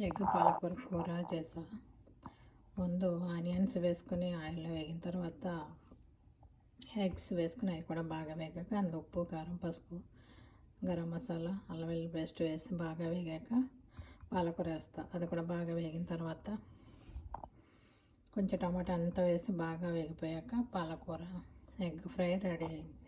Egg పాలకూర కూర చేసా. ముందు ఆనియన్స్ వేసుకొని ఆయిల్లో వేగిన తర్వాత ఎగ్స్ వేసుకుని అవి కూడా బాగా వేగాక అందులో ఉప్పు, కారం, పసుపు, గరం మసాలా, అల్లం వెల్లుల్లి పేస్ట్ వేసి బాగా వేగాక పాలకూర వేస్తా. అది కూడా బాగా వేగిన తర్వాత కొంచెం టమాటా అంతా వేసి బాగా వేగిపోయాక పాలకూర ఎగ్ ఫ్రై రెడీ అయింది.